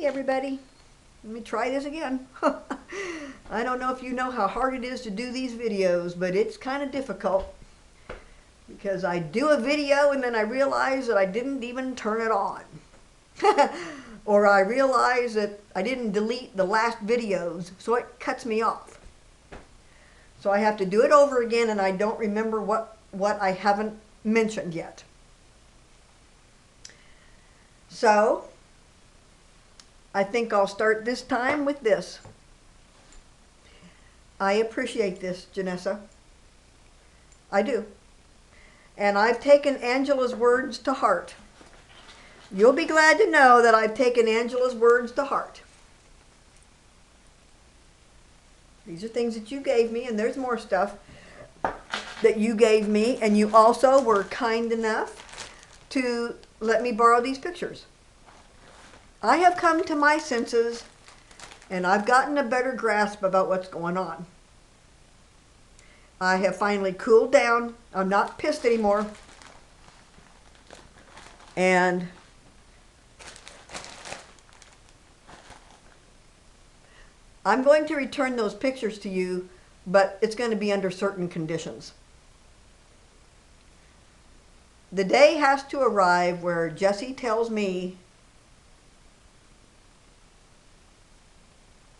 Hey everybody, let me try this again. I don't know if you know how hard it is to do these videos, but it's kind of difficult because I do a video and then I realize that I didn't even turn it on. Or I realize that I didn't delete the last videos, so it cuts me off. So I have to do it over again and I don't remember what I haven't mentioned yet. So I think I'll start this time with this. I appreciate this, Jenessa. I do. And I've taken Angela's words to heart. You'll be glad to know that I've taken Angela's words to heart. These are things that you gave me, and there's more stuff that you gave me, and you also were kind enough to let me borrow these pictures. I have come to my senses, and I've gotten a better grasp about what's going on. I have finally cooled down. I'm not pissed anymore. And I'm going to return those pictures to you, but it's going to be under certain conditions. The day has to arrive where Jesse tells me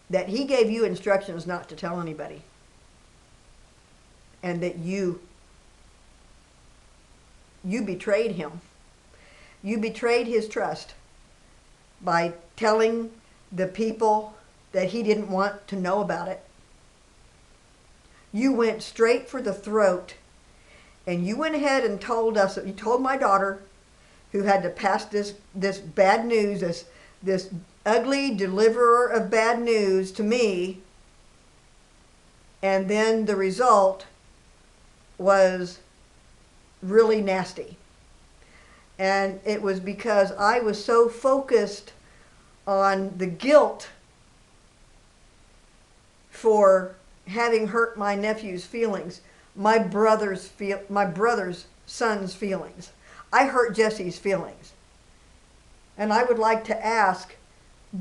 that he gave you instructions not to tell anybody, and that you betrayed him. You betrayed his trust by telling the people that he didn't want to know about it. You went straight for the throat, and you went ahead and told us, you told my daughter, who had to pass this bad news, this ugly deliverer of bad news to me, and then the result was really nasty. And it was because I was so focused on the guilt for having hurt my nephew's feelings, my brother's son's feelings. I hurt Jesse's feelings. And I would like to ask,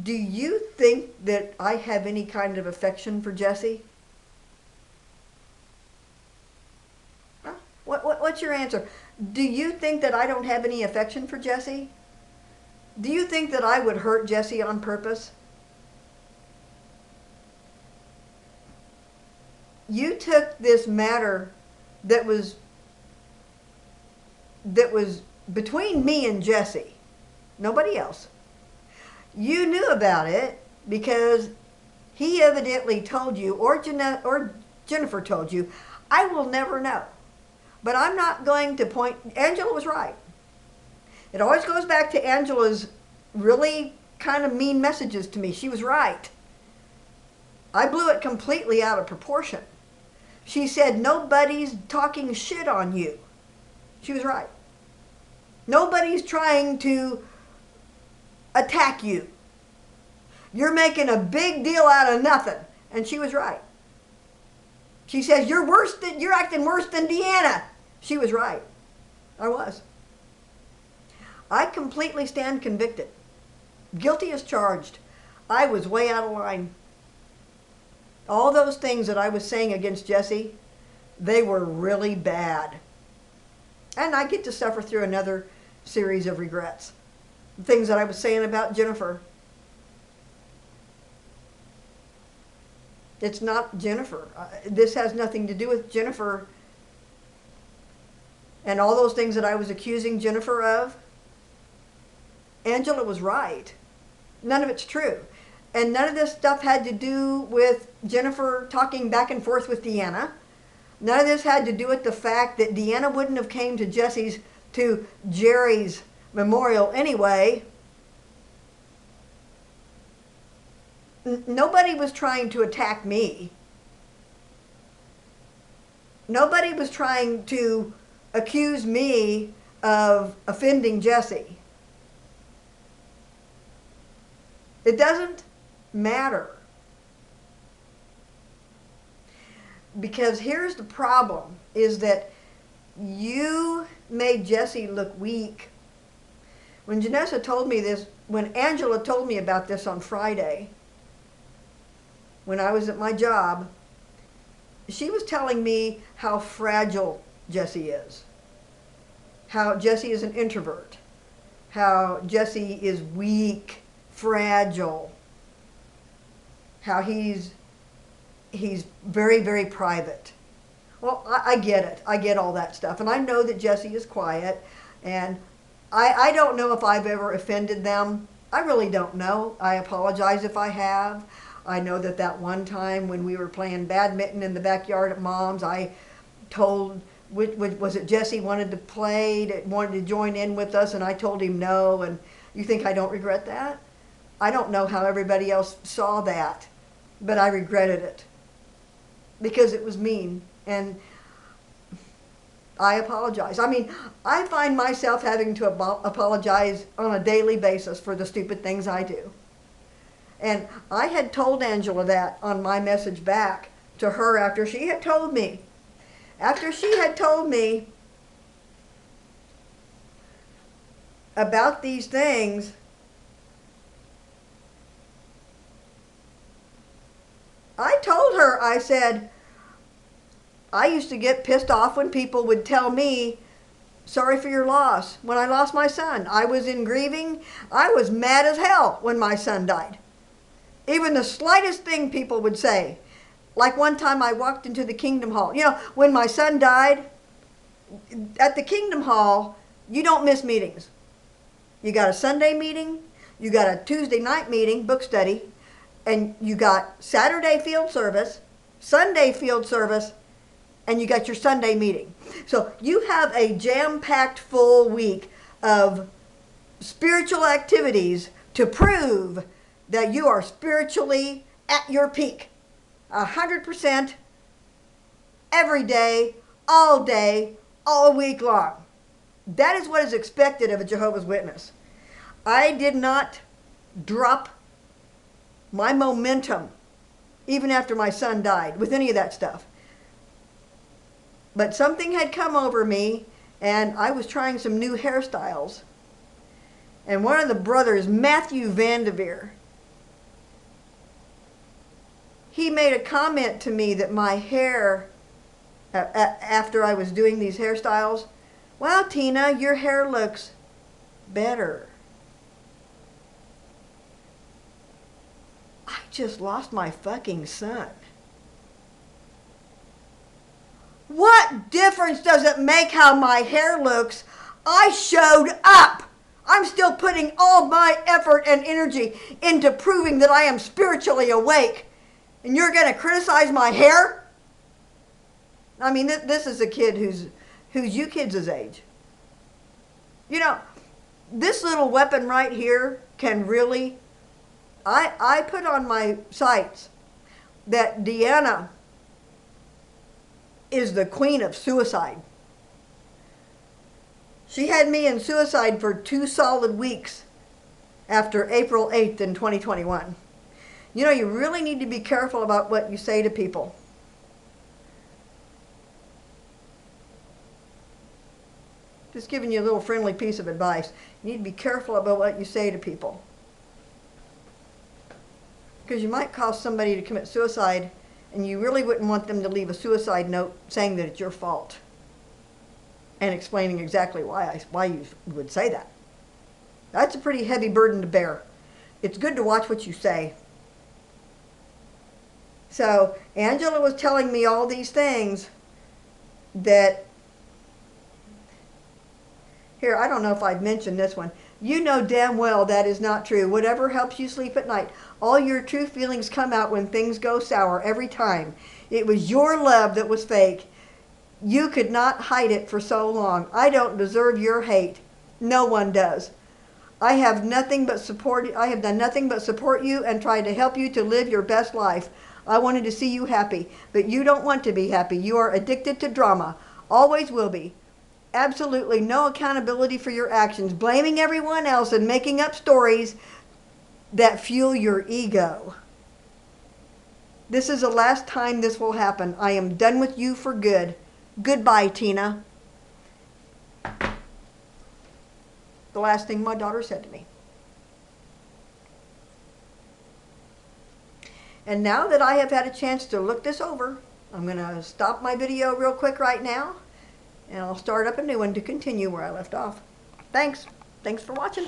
do you think that I have any kind of affection for Jesse? Huh? What's your answer? Do you think that I don't have any affection for Jesse? Do you think that I would hurt Jesse on purpose? You took this matter that was between me and Jesse, nobody else. You knew about it because he evidently told you, or Jennifer told you. I will never know. But I'm not going to point. Angela was right. It always goes back to Angela's really kind of mean messages to me. She was right. I blew it completely out of proportion. She said, nobody's talking shit on you. She was right. Nobody's trying to attack you. You're making a big deal out of nothing. And she was right. She says, you're acting worse than Deanna. She was right. I was. I completely stand convicted. Guilty as charged. I was way out of line. All those things that I was saying against Jesse, they were really bad. And I get to suffer through another series of regrets. The things that I was saying about Jennifer. It's not Jennifer. This has nothing to do with Jennifer. And all those things that I was accusing Jennifer of, Angela was right. None of it's true. And none of this stuff had to do with Jennifer talking back and forth with Deanna. None of this had to do with the fact that Deanna wouldn't have came to Jerry's memorial anyway. Nobody was trying to attack me. Nobody was trying to accuse me of offending Jesse. It doesn't matter. Because here's the problem, is that you made Jesse look weak When Jenessa told me this, when Angela told me about this on Friday, when I was at my job, she was telling me how fragile Jesse is. How Jesse is an introvert. How Jesse is weak, fragile. How he's very, very private. Well, I get it. I get all that stuff. And I know that Jesse is quiet. And I don't know if I've ever offended them. I really don't know. I apologize if I have. I know that one time when we were playing badminton in the backyard at Mom's, I told, was it Jesse wanted to play, wanted to join in with us, and I told him no. And you think I don't regret that? I don't know how everybody else saw that, but I regretted it because it was mean. And I apologize. I mean, I find myself having to apologize on a daily basis for the stupid things I do. And I had told Angela that on my message back to her after she had told me. After she had told me about these things, I told her, I said, I used to get pissed off when people would tell me, sorry for your loss. When I lost my son, I was in grieving. I was mad as hell when my son died. Even the slightest thing people would say. Like one time I walked into the Kingdom Hall. You know, when my son died, at the Kingdom Hall, you don't miss meetings. You got a Sunday meeting, you got a Tuesday night meeting, book study, and you got Saturday field service, Sunday field service, and you got your Sunday meeting. So you have a jam-packed full week of spiritual activities to prove that you are spiritually at your peak. 100% every day, all week long. That is what is expected of a Jehovah's Witness. I did not drop my momentum even after my son died with any of that stuff. But something had come over me, and I was trying some new hairstyles. And one of the brothers, Matthew Vanderveer, he made a comment to me that my hair, after I was doing these hairstyles, wow, Tina, your hair looks better. I just lost my fucking son. What difference does it make how my hair looks? I showed up. I'm still putting all my effort and energy into proving that I am spiritually awake. And you're going to criticize my hair? I mean, this is a kid who's you kids' age. You know, this little weapon right here can really... I put on my sites that Deanna is the queen of suicide. She had me in suicide for 2 solid weeks after April 8th in 2021. You know, you really need to be careful about what you say to people. Just giving you a little friendly piece of advice. You need to be careful about what you say to people. Because you might cause somebody to commit suicide, and you really wouldn't want them to leave a suicide note saying that it's your fault and explaining exactly why you would say that. That's a pretty heavy burden to bear. It's good to watch what you say. So Angela was telling me all these things that, here, I don't know if I've mentioned this one. You know damn well that is not true. Whatever helps you sleep at night. All your true feelings come out when things go sour every time. It was your love that was fake. You could not hide it for so long. I don't deserve your hate. No one does. I have done nothing but support you and try to help you to live your best life. I wanted to see you happy, but you don't want to be happy. You are addicted to drama. Always will be. Absolutely no accountability for your actions, blaming everyone else and making up stories that fuel your ego. This is the last time this will happen. I am done with you for good. Goodbye, Tina. the last thing my daughter said to me. And now that I have had a chance to look this over, I'm going to stop my video real quick right now, and I'll start up a new one to continue where I left off. Thanks. Thanks for watching.